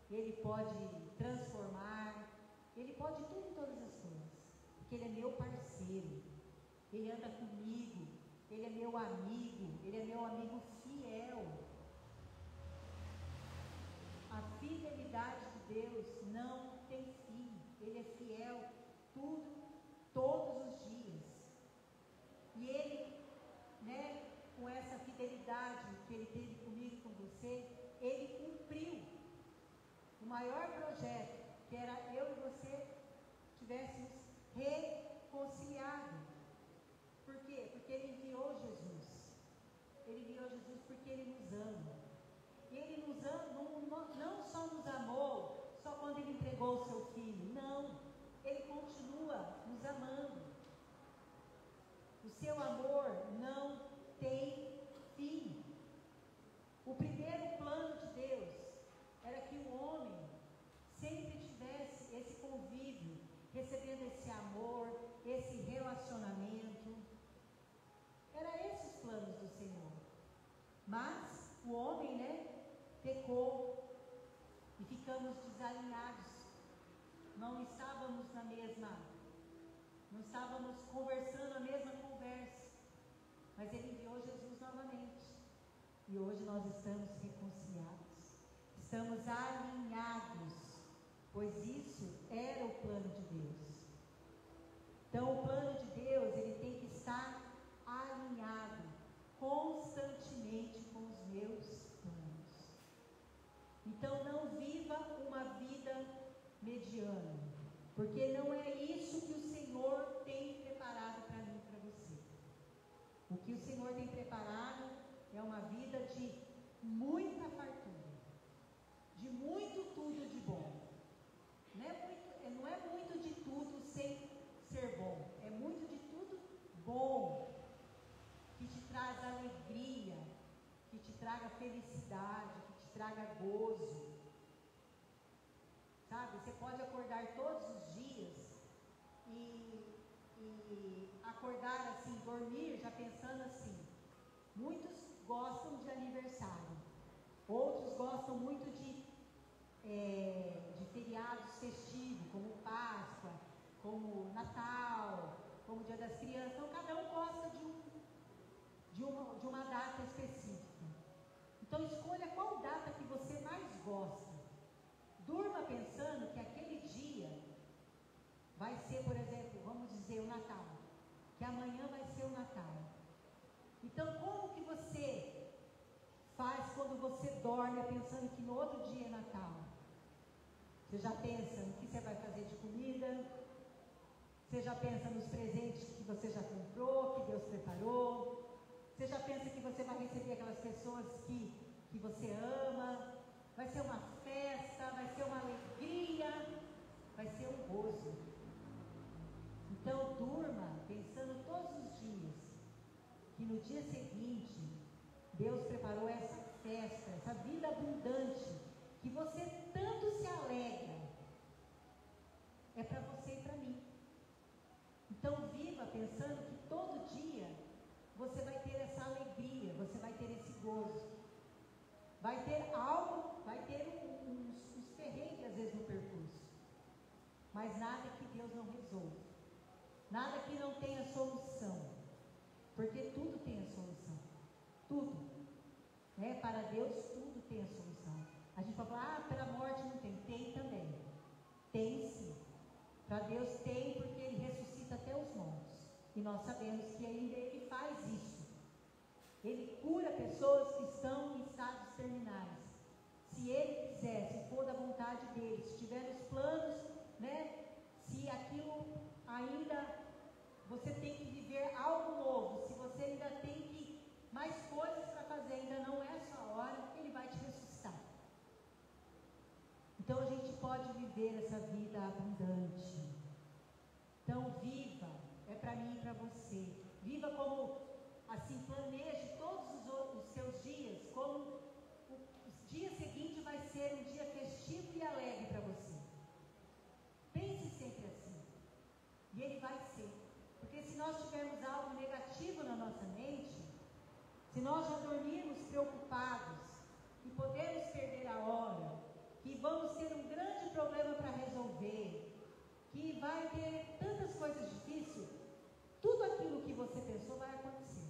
Ele pode transformar, Ele pode tudo e todas as coisas. Porque Ele é meu parceiro, Ele anda comigo, Ele é meu amigo, Ele é meu amigo fiel. A fidelidade de Deus não tem fim. Ele é fiel todos os dias. E Ele, com essa fidelidade que Ele teve comigo e com você, Ele cumpriu o maior projeto, que era eu e você tivéssemos reconciliado. Por quê? Porque Ele enviou Jesus. Ele enviou Jesus porque Ele nos ama. E Ele nos ama, não só nos amou, só quando Ele entregou o seu Filho. Não, Ele continua nos amando. O seu amor não tem fim. O primeiro plano de Deus era que o homem sempre tivesse esse convívio, recebendo esse amor, esse relacionamento. Era esses os planos do Senhor. Mas o homem, pecou e ficamos desalinhados. Não estávamos não estávamos conversando a mesma conversa. Mas Ele enviou Jesus novamente. E hoje nós estamos reconciliados. Estamos alinhados. Pois isso era o plano de Deus. Então o plano de Deus, ele tem que estar alinhado constantemente com os meus planos. Então não viva uma vida mediana, porque não é isso que o Senhor tem preparado para mim e para você. O que o Senhor tem preparado é uma vida de muita fartura, de muito tudo de bom. Não é muito de tudo sem ser bom, é muito de tudo bom, que te traz alegria, que te traga felicidade, que te traga gozo. Sabe, você pode acordar todos os dias e acordar assim, dormir já pensando assim. Muitos gostam de aniversário, outros gostam muito de feriados festivos, como Páscoa, como Natal, como Dia das Crianças. Então cada um gosta de uma data específica. Então escolha qual data que você mais gosta. Durma pensando que aquele dia vai ser, por exemplo, vamos dizer o Natal, que amanhã vai ser o Natal. Então como que você faz quando você dorme pensando que no outro dia é Natal? Você já pensa no que você vai fazer de comida? Você já pensa nos presentes que você já comprou, que Deus preparou? Você já pensa que você vai receber aquelas pessoas que você ama? Vai ser uma festa, vai ser uma alegria, vai ser um gozo. Então durma pensando todos os dias que no dia seguinte, Deus preparou essa festa, essa vida abundante, que você tanto se alegra, é para você e para mim. Então viva pensando que todo dia você vai ter essa alegria, você vai ter esse gozo. Vai ter algo, vai ter uns perrengues às vezes no percurso, mas nada que Deus não resolva, nada que não tenha solução, porque tudo tem a solução, tudo, né? Para Deus tudo tem a solução. A gente vai falar, pela morte não tem, tem também, tem sim, para Deus tem, porque Ele ressuscita até os mortos, e nós sabemos que ainda Ele faz isso. Ele cura pessoas que estão em estados terminais. Se Ele quiser, se for da vontade dEle, se tiver os planos, né? Se aquilo ainda, você tem que viver algo novo, se você ainda tem mais coisas para fazer, ainda não é a sua hora, Ele vai te ressuscitar. Então a gente pode viver essa vida abundante. Então viva, é para mim e para você. Viva como... assim, planeje todos os seus dias, como o dia seguinte vai ser um dia festivo e alegre para você. Pense sempre assim, e ele vai ser, porque se nós tivermos algo negativo na nossa mente, se nós já dormirmos preocupados, e podemos perder a hora, que vamos ter um grande problema para resolver, que vai ter tantas coisas difíceis, tudo aquilo que você pensou vai acontecer.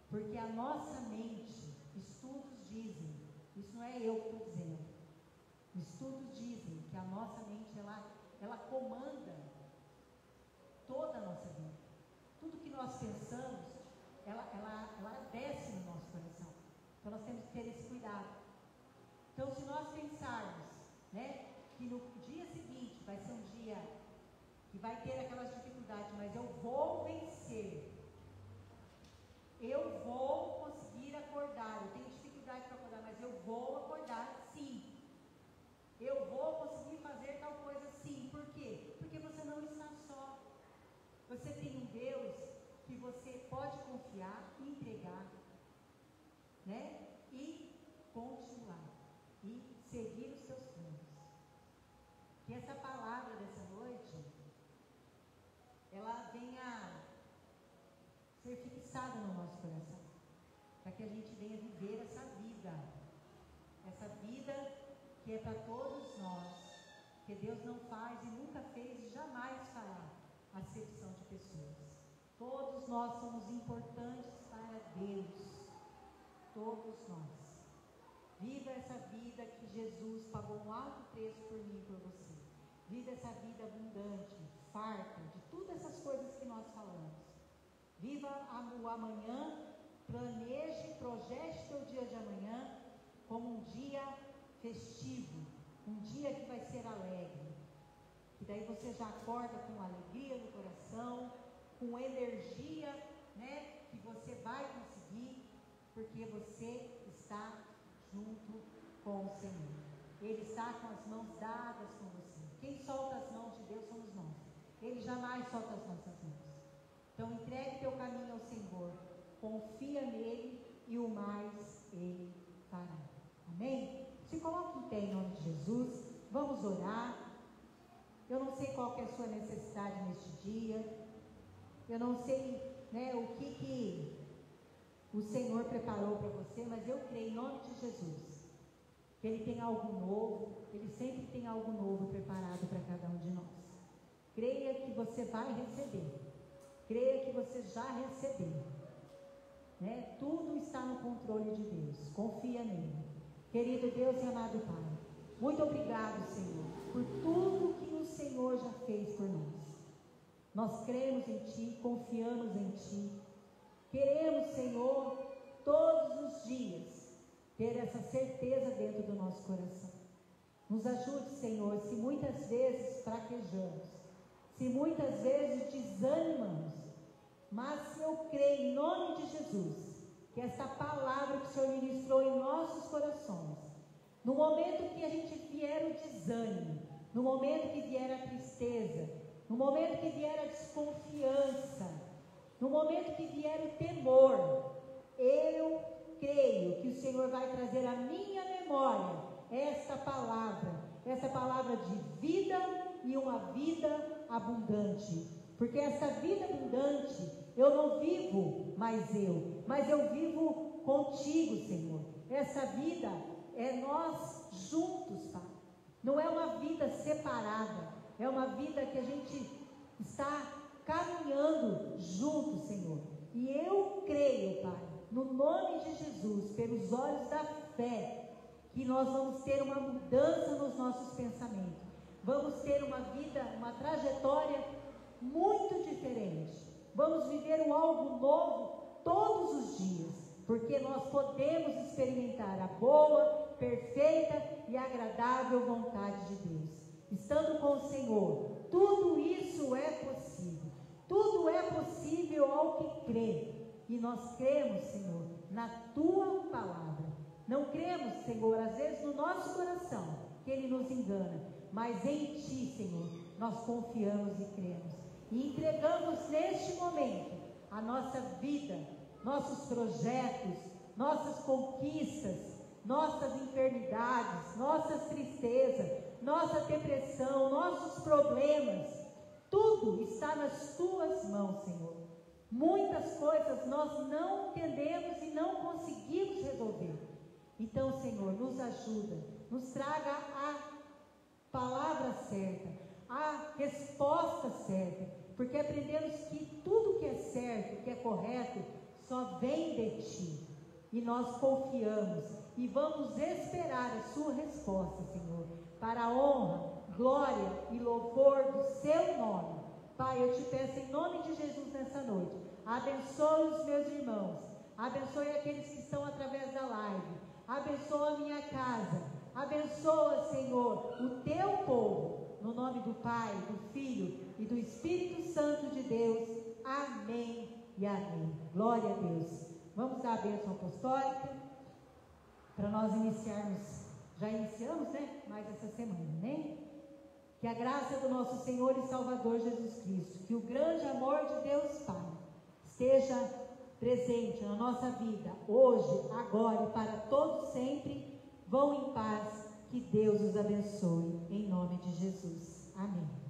Porque a nossa mente, estudos dizem, isso não é eu que estou dizendo, estudos dizem que a nossa mente, ela comanda toda a nossa vida. Tudo que nós pensamos, ela desce no nosso coração. Então nós temos que ter esse cuidado. Então se nós pensarmos, né, que no dia seguinte vai ser um dia que vai ter aquelas dificuldades, mas eu vou vencer, eu vou conseguir acordar, eu tenho dificuldade para acordar, mas eu vou acordar sim, eu vou conseguir fazer tal coisa sim. Por quê? Porque você não está só, você tem um Deus que você pode confiar, entregar, né? E continuar, e seguir os seus planos. Que essa palavra dessa noite, ela venha ser fixada no nosso coração, para que a gente venha viver essa vida que é para todos nós, que Deus não faz e nunca fez e jamais fará acepção de pessoas. Todos nós somos importantes para Deus, todos nós. Viva essa vida que Jesus pagou um alto preço por mim e por você. Viva essa vida abundante, farta de todas essas coisas que nós falamos. Viva o amanhã, planeje, projete seu dia de amanhã como um dia festivo, um dia que vai ser alegre. E daí você já acorda com alegria no coração, com energia, né, que você vai conseguir, porque você está junto com o Senhor. Ele está com as mãos dadas com você. Quem solta as mãos de Deus somos nós. Ele jamais solta as nossas mãos. Então entregue teu caminho ao Senhor, confia nele e o mais ele fará. Amém? Se coloque em pé em nome de Jesus, vamos orar. Eu não sei qual que é a sua necessidade neste dia, eu não sei, né, o que o Senhor preparou para você, mas eu creio em nome de Jesus, que Ele tem algo novo, Ele sempre tem algo novo preparado para cada um de nós. Creia que você vai receber, creia que você já recebeu, né? Tudo está no controle de Deus, confia nele. Querido Deus e amado Pai, muito obrigado, Senhor, por tudo que o Senhor já fez por nós. Nós cremos em Ti, confiamos em Ti. Queremos, Senhor, todos os dias ter essa certeza dentro do nosso coração. Nos ajude, Senhor, se muitas vezes fraquejamos, se muitas vezes desanimamos, mas eu creio em nome de Jesus, que essa palavra que o Senhor ministrou em nossos corações, no momento que a gente vier o desânimo, no momento que vier a tristeza, no momento que vier a desconfiança, no momento que vier o temor, eu creio que o Senhor vai trazer à minha memória essa palavra de vida e uma vida abundante. Porque essa vida abundante, eu não vivo mais eu, mas eu vivo contigo, Senhor. Essa vida é nós juntos, Pai. Não é uma vida separada, é uma vida que a gente está caminhando juntos, Senhor. E eu creio, Pai, no nome de Jesus, pelos olhos da fé, que nós vamos ter uma mudança nos nossos pensamentos. Vamos ter uma vida, uma trajetória muito diferente. Vamos viver algo novo todos os dias, porque nós podemos experimentar a boa, perfeita e agradável vontade de Deus. Estando com o Senhor, tudo isso é possível. Tudo é possível ao que crê. E nós cremos, Senhor, na Tua palavra. Não cremos, Senhor, às vezes no nosso coração, que Ele nos engana, mas em Ti, Senhor, nós confiamos e cremos. E entregamos neste momento a nossa vida, nossos projetos, nossas conquistas, nossas enfermidades, nossas tristezas, nossa depressão, nossos problemas. Tudo está nas Tuas mãos, Senhor. Muitas coisas nós não entendemos e não conseguimos resolver. Então, Senhor, nos ajuda, nos traga a palavra certa, a resposta certa, porque aprendemos que tudo que é certo, que é correto, só vem de Ti. E nós confiamos e vamos esperar a Sua resposta, Senhor, para a honra, glória e louvor do Seu nome. Pai, eu Te peço em nome de Jesus nessa noite, abençoe os meus irmãos, abençoe aqueles que estão através da live, abençoa a minha casa, abençoa, Senhor, o Teu povo, no nome do Pai, do Filho e do Espírito Santo de Deus. Amém e amém. Glória a Deus. Vamos dar a bênção apostólica para nós iniciarmos. Já iniciamos, né? Mais essa semana, né? Que a graça do nosso Senhor e Salvador Jesus Cristo, que o grande amor de Deus Pai esteja presente na nossa vida, hoje, agora e para todos sempre. Vão em paz, que Deus os abençoe, em nome de Jesus. Amém.